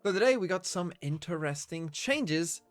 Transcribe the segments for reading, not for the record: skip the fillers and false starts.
So today we got some interesting changes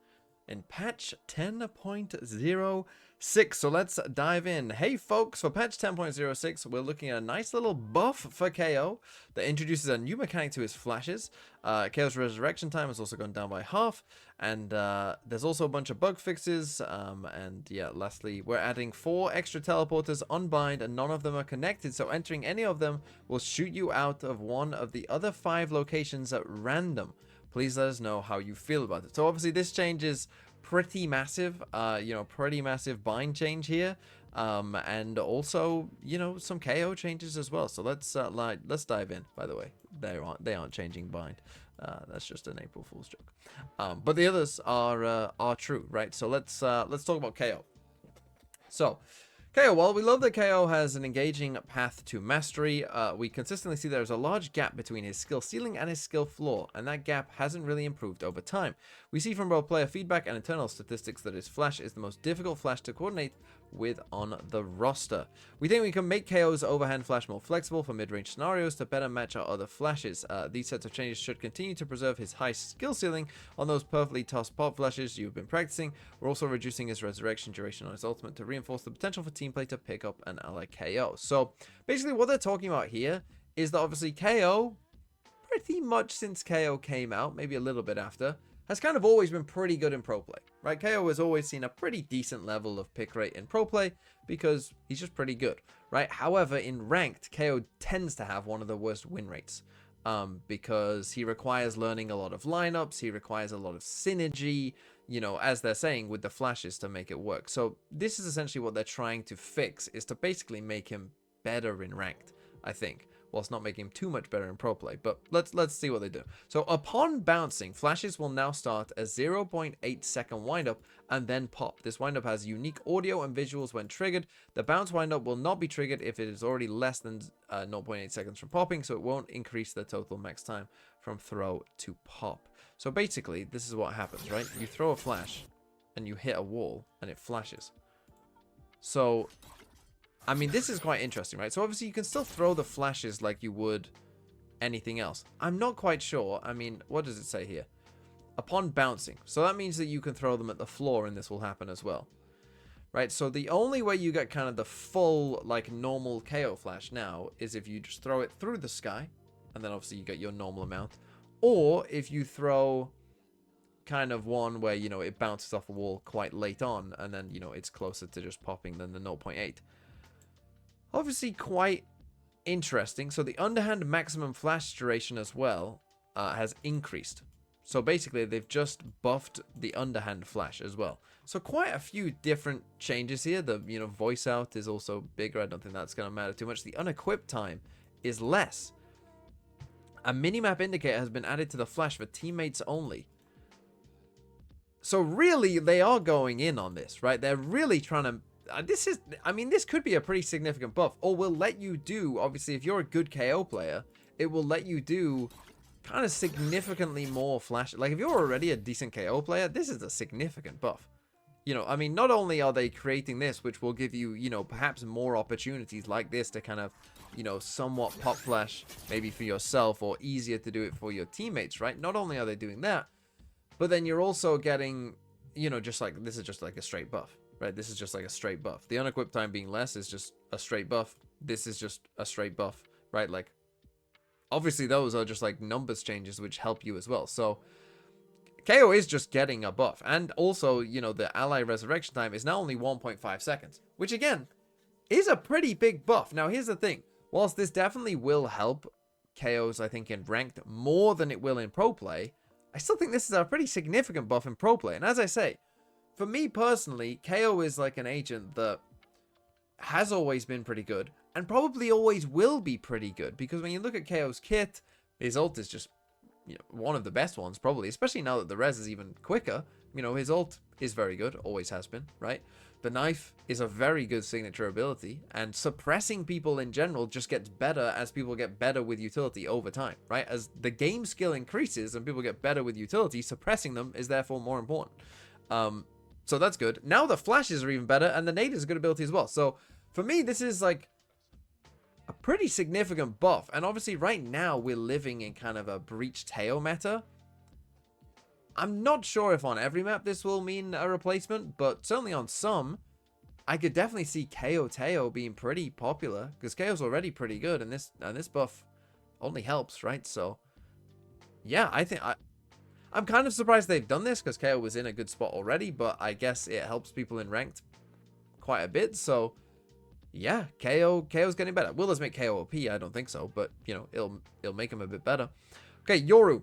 in patch 10.06. So let's dive in. Hey folks, for patch 10.06, we're looking at a nice little buff for KO that introduces a new mechanic to his flashes. KO's resurrection time has also gone down by half, and there's also a bunch of bug fixes. And yeah, lastly, we're adding 4 extra teleporters unbind, and none of them are connected, so entering any of them will shoot you out of one of the other 5 locations at random. Please let us know how you feel about it. So obviously this change is pretty massive, pretty massive bind change here, and also, some KO changes as well. So let's dive in. By the way, they aren't changing bind. That's just an April Fool's joke. But the others are true, right? So let's talk about KO. So KO, while we love that KO has an engaging path to mastery, we consistently see there's a large gap between his skill ceiling and his skill floor, and that gap hasn't really improved over time. We see from both player feedback and internal statistics that his flash is the most difficult flash to coordinate with on the roster. We think we can make KO's overhand flash more flexible for mid-range scenarios to better match our other flashes. These sets of changes should continue to preserve his high skill ceiling on those perfectly tossed pop flashes you've been practicing. We're also reducing his resurrection duration on his ultimate to reinforce the potential for team play to pick up an ally KO. So basically what they're talking about here is that obviously KO, pretty much since KO came out, maybe a little bit after, has kind of always been pretty good in pro play, right? KO has always seen a pretty decent level of pick rate in pro play because he's just pretty good, right? However, in ranked, KO tends to have one of the worst win rates because he requires learning a lot of lineups, he requires a lot of synergy, as they're saying, with the flashes to make it work. So this is essentially what they're trying to fix, is to basically make him better in ranked, I think, whilst not making him too much better in pro play. But let's see what they do. So upon bouncing, flashes will now start a 0.8 second windup and then pop. This windup has unique audio and visuals when triggered. The bounce windup will not be triggered if it is already less than 0.8 seconds from popping, so it won't increase the total max time from throw to pop. So basically, this is what happens, right? You throw a flash and you hit a wall and it flashes. So I mean, this is quite interesting, right? So obviously you can still throw the flashes like you would anything else. I'm not quite sure. I mean, what does it say here? Upon bouncing. So that means that you can throw them at the floor and this will happen as well. Right? So the only way you get kind of the full, like, normal KO flash now is if you just throw it through the sky. And then obviously you get your normal amount. Or if you throw kind of one where, it bounces off a wall quite late on. And then, it's closer to just popping than the 0.8. Obviously quite interesting. So the underhand maximum flash duration as well has increased. So basically they've just buffed the underhand flash as well. So quite a few different changes here. The voice out is also bigger. I don't think that's going to matter too much. The unequipped time is less. A minimap indicator has been added to the flash for teammates only. So really they are going in on this, right? They're really trying to this could be a pretty significant buff, or will let you do, obviously, if you're a good KO player, it will let you do kind of significantly more flash. Like, if you're already a decent KO player, this is a significant buff. Not only are they creating this, which will give you, perhaps more opportunities like this to kind of, somewhat pop flash, maybe for yourself, or easier to do it for your teammates, right? Not only are they doing that, but then you're also getting, this is just like a straight buff. Right, this is just like a straight buff. The unequipped time being less is just a straight buff. This is just a straight buff, right? Like, obviously those are just like numbers changes which help you as well. So KO is just getting a buff. And also, the ally resurrection time is now only 1.5 seconds, which again is a pretty big buff. Now, here's the thing. Whilst this definitely will help KOs, I think, in ranked more than it will in pro play, I still think this is a pretty significant buff in pro play. And as I say, for me personally, KO is like an agent that has always been pretty good and probably always will be pretty good, because when you look at KO's kit, his ult is just one of the best ones probably, especially now that the res is even quicker. His ult is very good, always has been, right? The knife is a very good signature ability, and suppressing people in general just gets better as people get better with utility over time, right? As the game skill increases and people get better with utility, suppressing them is therefore more important. So that's good. Now the flashes are even better, and the nade is a good ability as well. So for me, this is like a pretty significant buff. And obviously right now we're living in kind of a breach tail meta. I'm not sure if on every map this will mean a replacement, but certainly on some, I could definitely see KO Teo being pretty popular, because KO's already pretty good, and this buff only helps, right? So yeah, I'm kind of surprised they've done this, because KO was in a good spot already, but I guess it helps people in ranked quite a bit. So yeah, KO's getting better. Will this make KO OP? I don't think so, but you know, it'll make him a bit better. Okay, Yoru.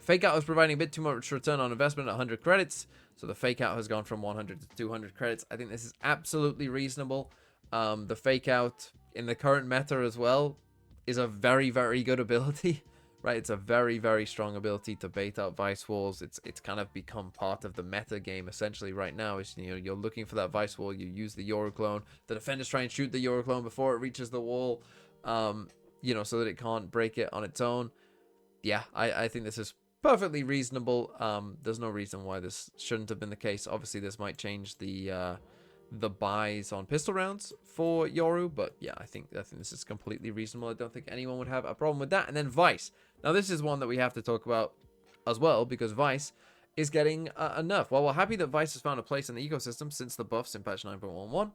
Fake Out is providing a bit too much return on investment at 100 credits. So the Fake Out has gone from 100 to 200 credits. I think this is absolutely reasonable. The Fake Out in the current meta as well is a very, very good ability. Right, it's a very, very strong ability to bait out Vyse walls. It's kind of become part of the meta game essentially right now. Is, you know, you're looking for that Vyse wall, you use the Yoru clone. The defenders try and shoot the Yoru clone before it reaches the wall, you know, so that it can't break it on its own. Yeah, I think this is perfectly reasonable. There's no reason why this shouldn't have been the case. Obviously, this might change the buys on pistol rounds for Yoru, but yeah, I think this is completely reasonable. I don't think anyone would have a problem with that. And then Vyse. Now, this is one that we have to talk about as well, because Vyse is getting a nerf. While we're happy that Vyse has found a place in the ecosystem since the buffs in patch 9.11,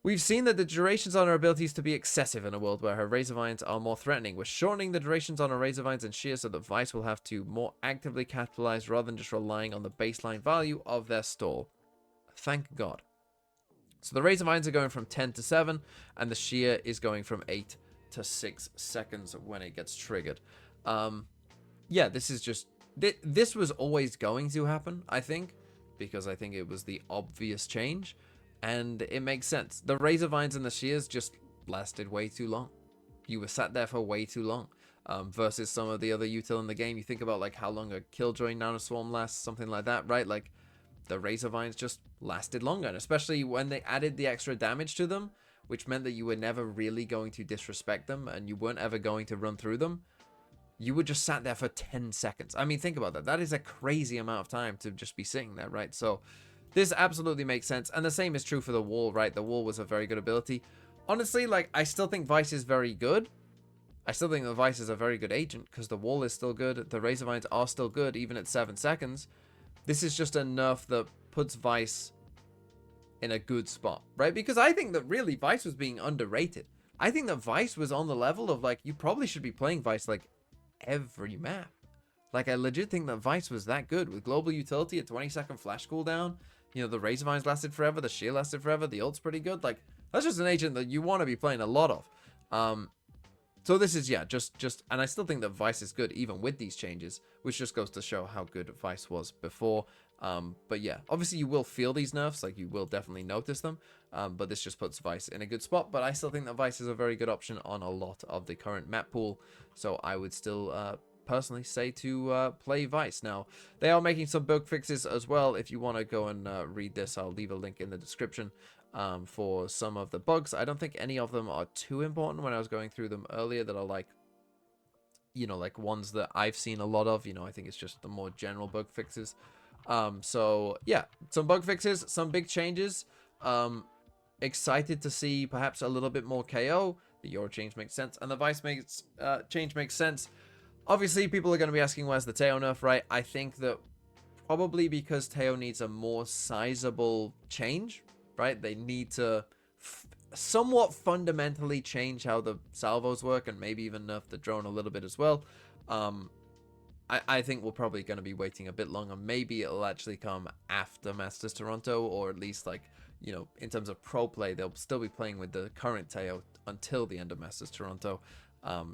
we've seen that the durations on her abilities to be excessive in a world where her Razor Vines are more threatening. We're shortening the durations on her Razor Vines and Shears so that Vyse will have to more actively capitalize rather than just relying on the baseline value of their stall. Thank God. So the Razor Vines are going from 10 to 7, and the Shear is going from 8 to 6 seconds when it gets triggered. Yeah, this is just... This was always going to happen, I think, because I think it was the obvious change. And it makes sense. The Razor Vines and the Shears just lasted way too long. You were sat there for way too long. Versus some of the other util in the game. You think about like how long a Killjoy Nanoswarm lasts, something like that, right? Like the Razor Vines just lasted longer. And especially when they added the extra damage to them, which meant that you were never really going to disrespect them and you weren't ever going to run through them. You would just sat there for 10 seconds. I mean, think about that. That is a crazy amount of time to just be sitting there, right? So this absolutely makes sense. And the same is true for the wall, right? The wall was a very good ability. Honestly, like, I still think Vyse is very good. I still think the Vyse is a very good agent because the wall is still good. The Razor Vines are still good, even at 7 seconds. This is just a nerf that puts Vyse in a good spot, right? Because I think that really Vyse was being underrated. I think that Vyse was on the level of, like, you probably should be playing Vyse, like, every map. Like, I legit think that Vyse was that good with global utility, a 20-second flash cooldown. You know, the Razor Vines lasted forever, the Shear lasted forever, the ult's pretty good. Like, that's just an agent that you want to be playing a lot of. So this is, yeah, just, and I still think that Vyse is good even with these changes, which just goes to show how good Vyse was before. But yeah, obviously you will feel these nerfs, like you will definitely notice them. But this just puts Vyse in a good spot. But I still think that Vyse is a very good option on a lot of the current map pool. So I would still personally say to play Vyse. Now, they are making some bug fixes as well. If you want to go and read this, I'll leave a link in the description for some of the bugs. I don't think any of them are too important when I was going through them earlier that are like, you know, like ones that I've seen a lot of. You know, I think it's just the more general bug fixes. So yeah, some bug fixes, some big changes. Excited to see perhaps a little bit more KO. The Yoru change makes sense, and the Vyse change makes sense. Obviously, people are going to be asking, where's the Teo nerf, right? I think that probably because Teo needs a more sizable change, right? They need to somewhat fundamentally change how the salvos work and maybe even nerf the drone a little bit as well. I think we're probably going to be waiting a bit longer. Maybe it'll actually come after Masters Toronto, or at least, like, you know, in terms of pro play, they'll still be playing with the current Teo until the end of Masters Toronto,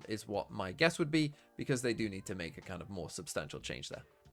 is what my guess would be, because they do need to make a kind of more substantial change there.